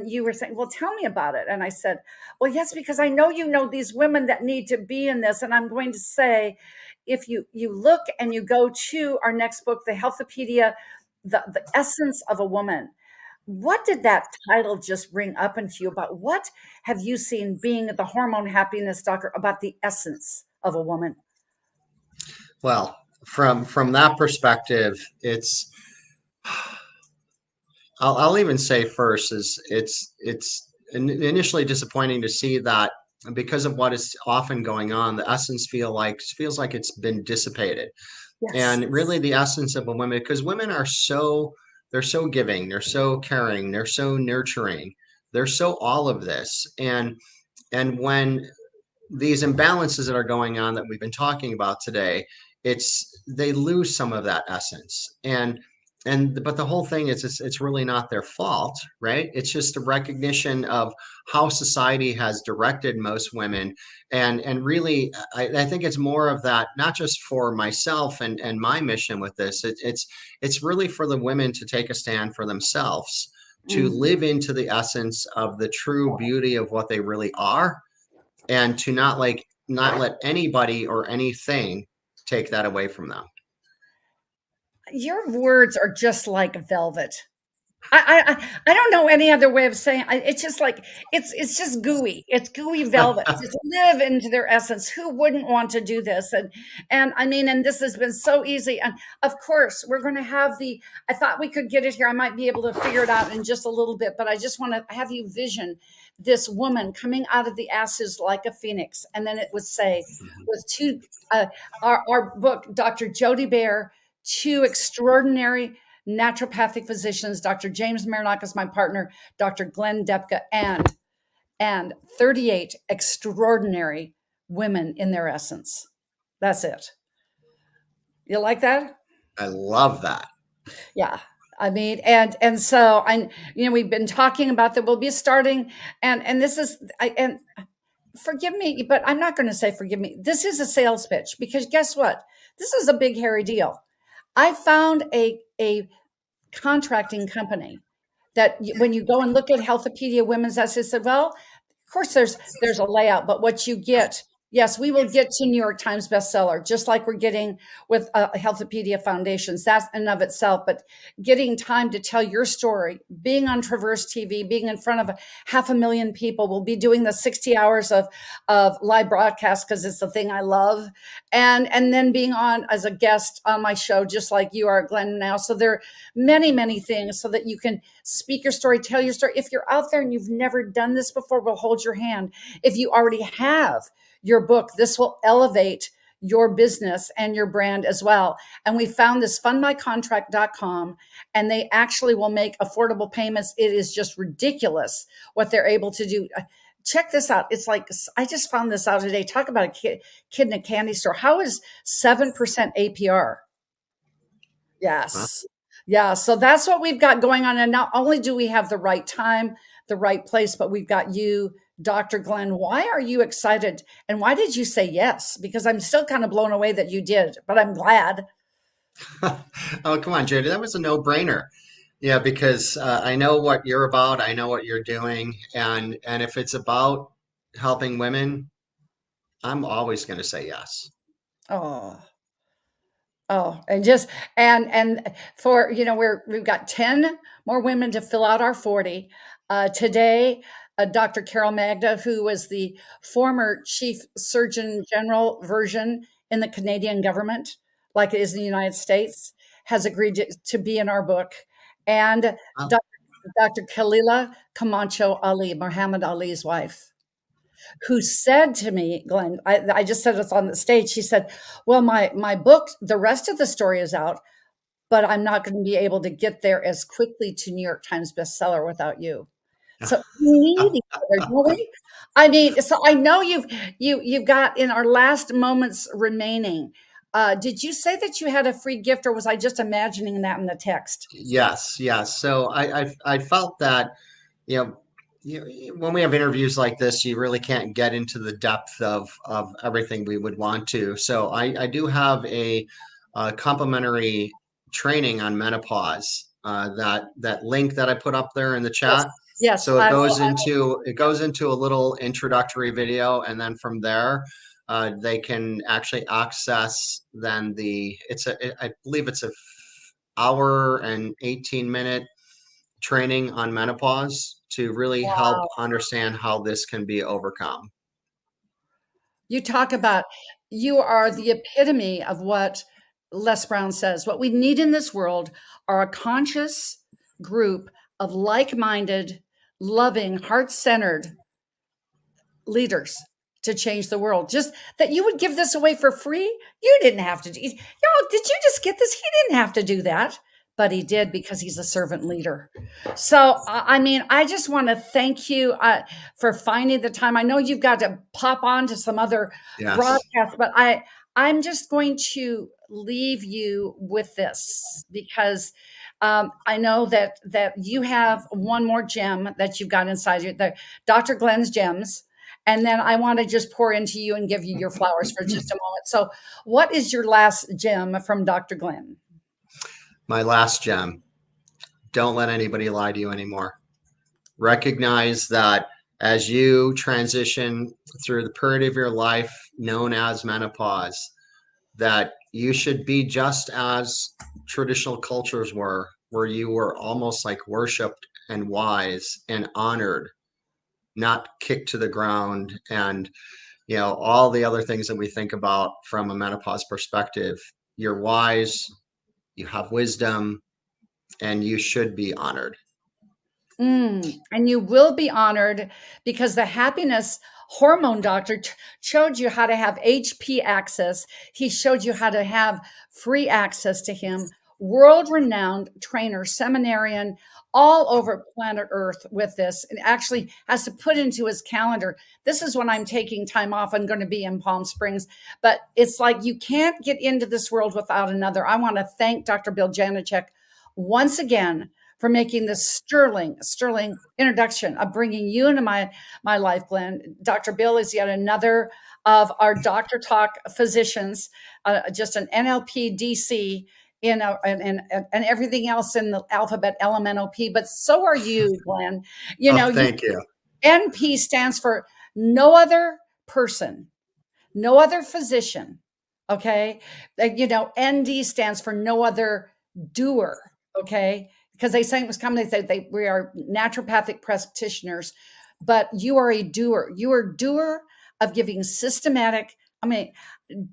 you were saying, well, tell me about it. And I said, well, yes, because I know you know these women that need to be in this. And I'm going to say, if you look and you go to our next book, the Healthopedia, the Essence of a Woman, what did that title just bring up into you about? What have you seen being the hormone happiness doctor about the essence of a woman? Well, from that perspective, it's I'll even say first is it's initially disappointing to see that because of what is often going on, the essence feels like it's been dissipated. Yes. And really the essence of a woman, because women are they're so giving, they're so caring, they're so nurturing, they're so all of this. And when these imbalances that are going on that we've been talking about today, they lose some of that essence. And but the whole thing is it's really not their fault, right? It's just a recognition of how society has directed most women. And really I think it's more of that, not just for myself and my mission with this. It's really for the women to take a stand for themselves, to Mm. live into the essence of the true beauty of what they really are, and to not let anybody or anything take that away from them. Your words are just like velvet. I don't know any other way of saying it's just like it's just gooey. It's gooey velvet. Just live into their essence. Who wouldn't want to do this? And I mean, and this has been so easy. And of course, we're going to have I thought we could get it here. I might be able to figure it out in just a little bit, but I just want to have you vision this woman coming out of the ashes like a phoenix. And then it would say, with two, our book, Dr. Jody Bear, two extraordinary naturopathic physicians, Dr. James Marinock is my partner, Dr. Glen Depke, and 38 extraordinary women in their essence. That's it. You like that? I love that. Yeah. I mean, and so we've been talking about that. We'll be starting, and this is, and forgive me, but I'm not going to say forgive me. This is a sales pitch, because guess what? This is a big, hairy deal. I found a contracting company that when you go and look at Healthopedia Women's Essence, said, well, of course there's a layout, but what you get, yes, we will get to New York Times bestseller, just like we're getting with Healthopedia Foundations. That's in of itself, but getting time to tell your story, being on Traverse TV, being in front of 500,000 people. We'll be doing the 60 hours of live broadcast because it's the thing I love. And then being on as a guest on my show, just like you are, Glenn, now. So there are many, many things so that you can speak your story, tell your story. If you're out there and you've never done this before, we'll hold your hand. If you already have your book, this will elevate your business and your brand as well. And we found this fundmycontract.com, and they actually will make affordable payments. It is just ridiculous what they're able to do. Check this out. It's like, I just found this out today. Talk about a kid in a candy store. How is 7% APR? Yes. Huh? Yeah. So that's what we've got going on. And not only do we have the right time, the right place, but we've got you, Dr. Glenn. Why are you excited? And why did you say yes? Because I'm still kind of blown away that you did, but I'm glad. Oh, come on, Jody. That was a no-brainer. Yeah, because I know what you're about. I know what you're doing. And if it's about helping women, I'm always going to say yes. And for, we've got 10 more women to fill out our 40. Today, Dr. Carol Magda, who was the former Chief Surgeon General version in the Canadian government, like it is in the United States, has agreed to be in our book. And Dr. Khalila Camacho Ali, Muhammad Ali's wife, who said to me, Glenn, I just said it's on the stage. She said, well, my book, the rest of the story is out, but I'm not going to be able to get there as quickly to New York Times bestseller without you. So we need each other, don't we? I mean, so I know you've got in our last moments remaining. Did you say that you had a free gift, or was I just imagining that in the text? Yes. So I felt that, when we have interviews like this, you really can't get into the depth of everything we would want to. So I do have a complimentary training on menopause. That link that I put up there in the Yes. chat. Yes. So it goes into a little introductory video, and then from there, they can actually access then I believe it's a hour and 18-minute training on menopause to really help Wow. understand how this can be overcome. You talk about, you are the epitome of what Les Brown says. What we need in this world are a conscious group of like-minded, loving, heart-centered leaders to change the world. Just that you would give this away for free. You didn't have to do. Did you just get this? He didn't have to do that, but he did because he's a servant leader. So, I mean, I just want to thank you for finding the time. I know you've got to pop on to some other Yes. broadcast, but I'm just going to leave you with this because I know that you have one more gem that you've got inside you, the Dr. Glen's gems. And then I want to just pour into you and give you your flowers for just a moment. So, what is your last gem from Dr. Glen? My last gem: don't let anybody lie to you anymore. Recognize that as you transition through the period of your life known as menopause, that you should be just as traditional cultures were, where you were almost like worshiped and wise and honored, not kicked to the ground, and all the other things that we think about from a menopause perspective. You're wise, you have wisdom, and you should be honored. And you will be honored because the happiness hormone doctor showed you how to have HP access. He showed you how to have free access to him, world renowned trainer, seminarian, all over planet Earth with this, and actually has to put into his calendar. This is when I'm taking time off. I'm going to be in Palm Springs, but it's like you can't get into this world without another. I want to thank Dr. Bill Janicek once again for making this sterling introduction of bringing you into my life, Glen. Dr. Bill is yet another of our Doctor Talk physicians, just an NLP DC and everything else in the alphabet LMNOP. But so are you, Glen. Thank you. NP stands for no other person, no other physician. Okay, N.D.e stands for no other doer. Okay, because they say it was coming. They say we are naturopathic practitioners, but you are a doer. You are a doer of giving systematic. I mean,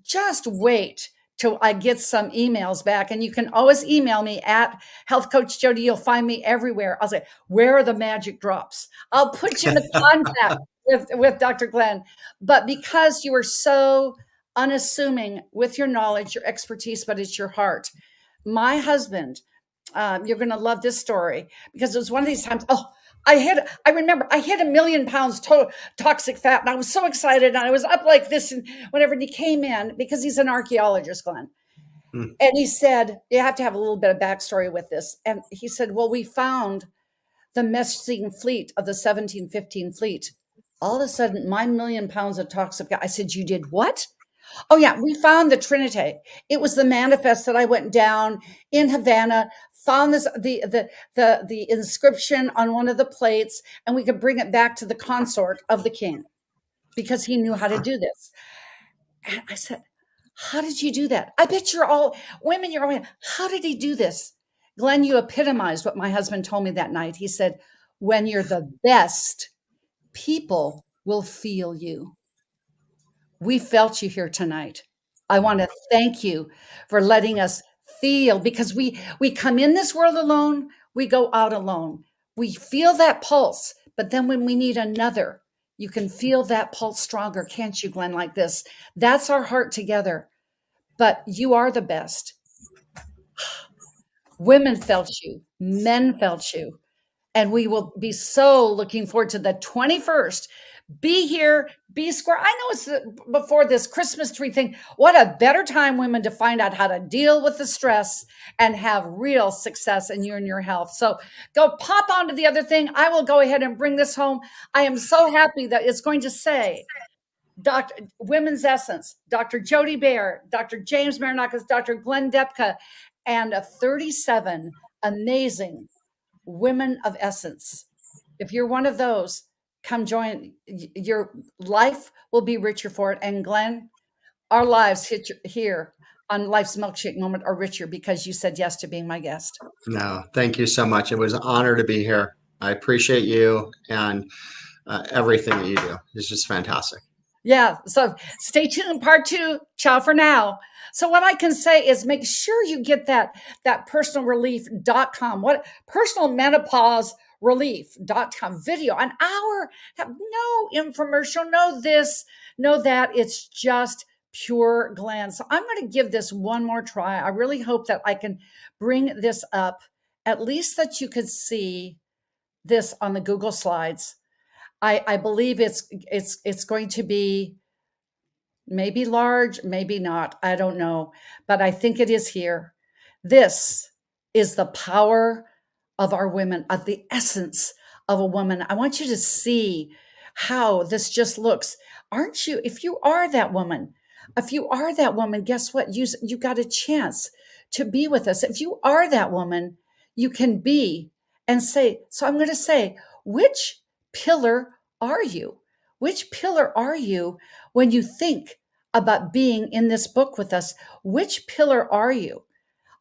just wait till I get some emails back, and you can always email me at Health Coach Jody. You'll find me everywhere. I'll say, where are the magic drops? I'll put you in contact with Dr. Glen. But because you are so unassuming with your knowledge, your expertise, but it's your heart. My husband, you're going to love this story because it was one of these times. Oh, I remember I hit 1,000,000 pounds toxic fat, and I was so excited, and I was up like this, and whenever he came in, because he's an archaeologist, Glenn, and he said, you have to have a little bit of backstory with this. And he said, well, we found the messing fleet of the 1715 fleet. All of a sudden, my 1,000,000 pounds of toxic fat. I said, you did what? Oh yeah, we found the Trinity. It was the manifest that I went down in Havana, found this the inscription on one of the plates, and we could bring it back to the consort of the king because he knew how to do this. And I said, how did you do that? I bet you're all women, how did he do this? Glenn, you epitomized what my husband told me that night. He said, when you're the best, people will feel you. We felt you here tonight. I want to thank you for letting us feel, because we come in this world alone, we go out alone. We feel that pulse, but then when we need another, you can feel that pulse stronger, can't you, Glenn, like this? That's our heart together. But you are the best. Women felt you, men felt you, and we will be so looking forward to the 21st. Be here, be square. I know it's before this Christmas tree thing. What a better time, women, to find out how to deal with the stress and have real success in you and your health. So go pop onto the other thing. I will go ahead and bring this home. I am so happy that it's going to say Women's Essence, Dr. Jody Baer, Dr. James Marinakis, Dr. Glen Depke, and 37 amazing women of essence. If you're one of those, come join. Your life will be richer for it. And Glenn, our lives here on Life's Milkshake Moment are richer because you said yes to being my guest. No, thank you so much. It was an honor to be here. I appreciate you and everything that you do. It's just fantastic. Yeah. So stay tuned. Part 2. Ciao for now. So what I can say is make sure you get that personalrelief.com. What personalmenopauserelief.com video, an hour, have no infomercial, no this, no that. It's just pure Glen. So I'm going to give this one more try. I really hope that I can bring this up, at least that you could see this on the Google Slides. I believe it's going to be maybe large, maybe not. I don't know, but I think it is here. This is the power of our women, of the essence of a woman. I want you to see how this just looks. Aren't you? If you are that woman, guess what? You got a chance to be with us. If you are that woman, you can be and say. So I'm going to say, which pillar are you? Which pillar are you when you think about being in this book with us? Which pillar are you?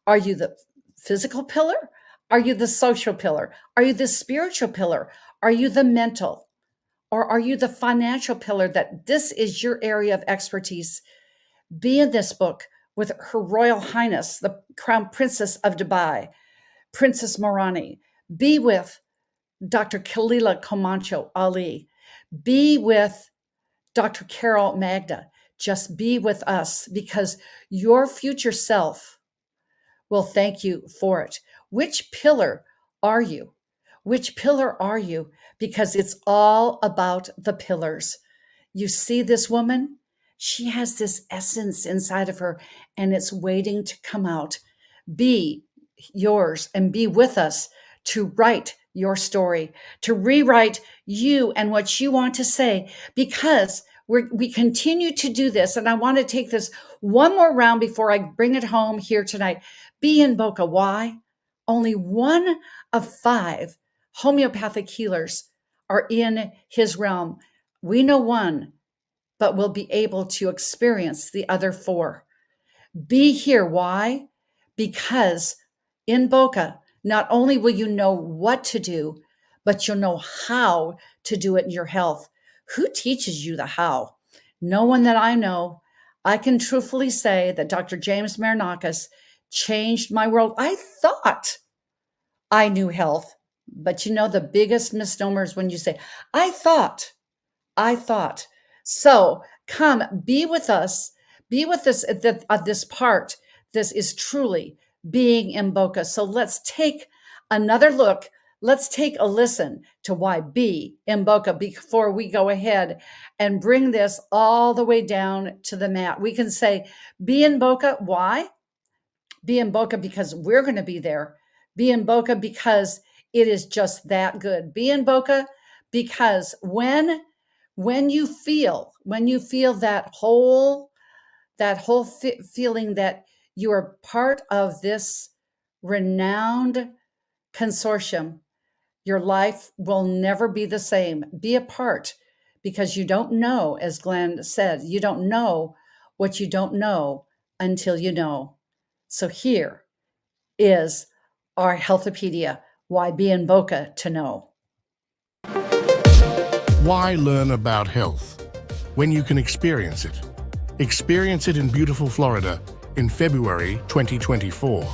Are you the physical pillar? Are you the social pillar? Are you the spiritual pillar? Are you the mental? Or are you the financial pillar that this is your area of expertise? Be in this book with Her Royal Highness, the Crown Princess of Dubai, Princess Morani. Be with Dr. Khalila Comancho Ali. Be with Dr. Carol Magda. Just be with us because your future self will thank you for it. Which pillar are you? Which pillar are you? Because it's all about the pillars. You see this woman? She has this essence inside of her and it's waiting to come out. Be yours and be with us to write your story, to rewrite you and what you want to say, because we continue to do this. And I want to take this one more round before I bring it home here tonight. Be in Boca. Why? Only 1 of 5 homeopathic healers are in his realm. We know 1, but we'll be able to experience the other 4. Be here. Why? Because in Boca, not only will you know what to do, but you'll know how to do it in your health. Who teaches you the how? No one that I know. I can truthfully say that Dr. James Marinakis changed my world. I thought I knew health, but you know, the biggest misnomer is when you say, I thought. So come be with us at this part. This is truly being in Boca. So let's take another look. Let's take a listen to why be in Boca before we go ahead and bring this all the way down to the mat. We can say, be in Boca. Why? Be in Boca because we're going to be there. Be in Boca because it is just that good. Be in Boca because when you feel that whole feeling that you are part of this renowned consortium, your life will never be the same. Be a part because you don't know, as Glen said, you don't know what you don't know until you know. So here is our Healthopedia, why be in Boca to know. Why learn about health when you can experience it? Experience it in beautiful Florida in February 2024.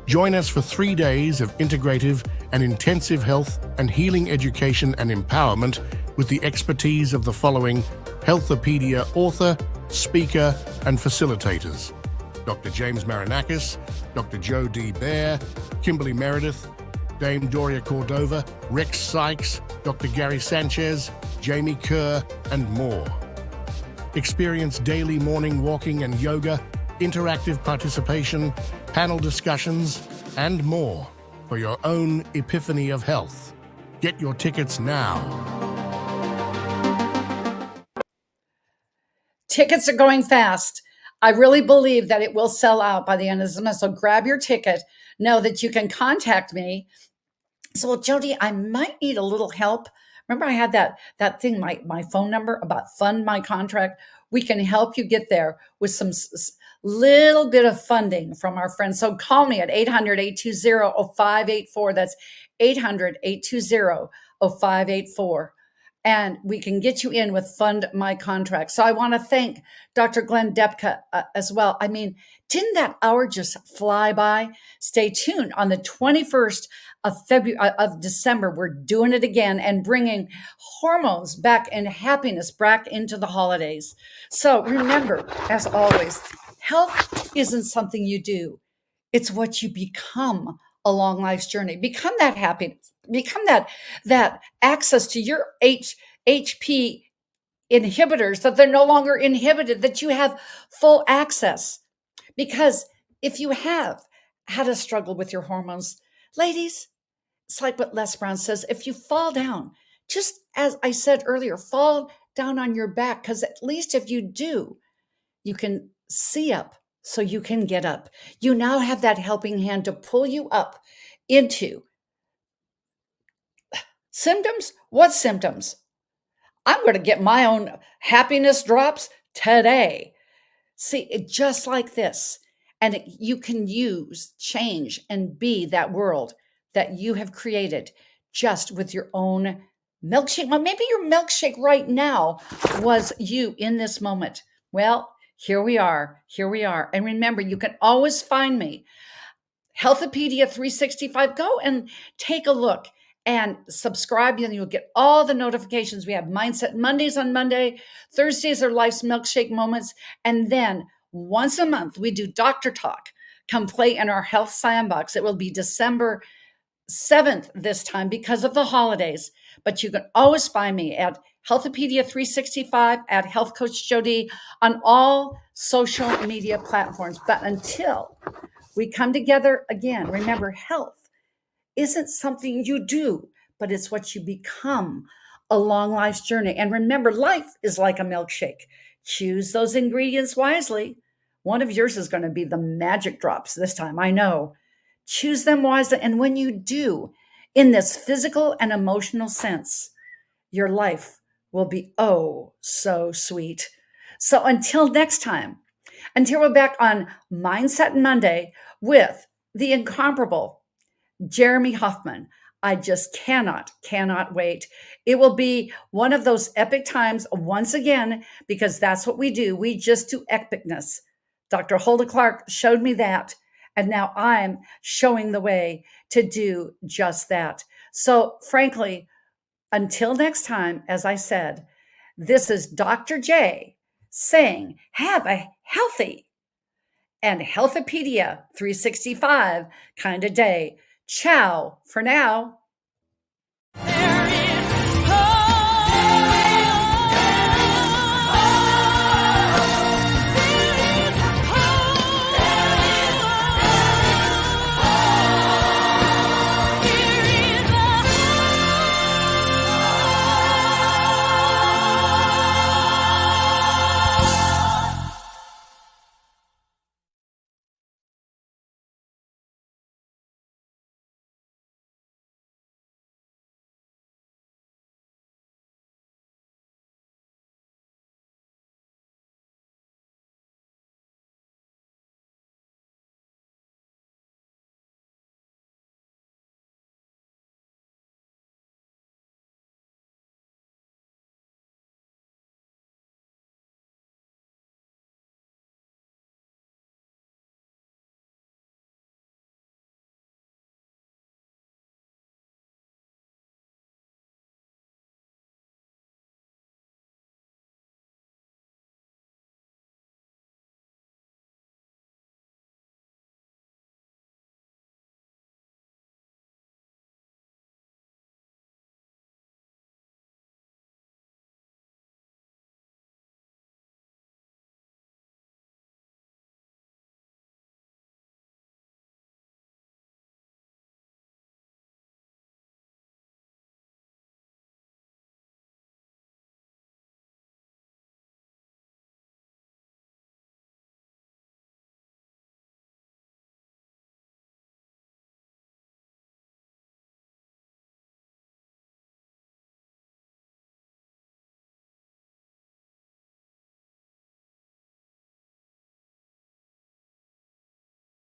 Join us for 3 days of integrative and intensive health and healing education and empowerment with the expertise of the following Healthopedia author, speaker, and facilitators: Dr. James Marinakis, Dr. Joe D. Bear, Kimberly Meredith, Dame Doria Cordova, Rex Sykes, Dr. Gary Sanchez, Jamie Kerr, and more. Experience daily morning walking and yoga, interactive participation, panel discussions, and more for your own epiphany of health. Get your tickets now. Tickets are going fast. I really believe that it will sell out by the end of this month. So grab your ticket. Know that you can contact me. So, well, Jody, I might need a little help. Remember, I had that thing, my phone number about fund my contract. We can help you get there with some little bit of funding from our friends. So call me at 800-820-0584. That's 800-820-0584. And we can get you in with Fund My Contract. So I want to thank Dr. Glen Depke as well. I mean, didn't that hour just fly by? Stay tuned on the 21st of December. We're doing it again and bringing hormones back and happiness back into the holidays. So remember, as always, health isn't something you do. It's what you become along life's journey. Become that happiness. Become that access to your HP inhibitors, that they're no longer inhibited, that you have full access. Because if you have had a struggle with your hormones, ladies, it's like what Les Brown says, if you fall down, just as I said earlier, fall down on your back, because at least if you do, you can see up so you can get up. You now have that helping hand to pull you up into symptoms. What symptoms? I'm going to get my own happiness drops today. See, just like this. And you can use, change, and be that world that you have created just with your own milkshake. Well, maybe your milkshake right now was you in this moment. Well, here we are. Here we are. And remember, you can always find me, Healthopedia 365. Go and take a look and subscribe, and you'll get all the notifications. We have Mindset Mondays on Monday. Thursdays are Life's Milkshake Moments. And then once a month, we do Doctor Talk. Come play in our Health Sandbox. It will be December 7th this time because of the holidays. But you can always find me at Healthopedia 365, at Health Coach Jody, on all social media platforms. But until we come together again, remember, health isn't something you do, but it's what you become along life's journey. And remember, life is like a milkshake. Choose those ingredients wisely. One of yours is going to be the magic drops this time, I know. Choose them wisely. And when you do, in this physical and emotional sense, your life will be oh so sweet. So until next time, until we're back on Mindset Monday with the incomparable Jeremy Hoffman, I just cannot wait. It will be one of those epic times once again, because that's what we do. We just do epicness. Dr. Hulda Clark showed me that, and now I'm showing the way to do just that. So frankly, until next time, as I said, this is Dr. J saying, have a healthy and Healthopedia 365 kind of day. Ciao for now.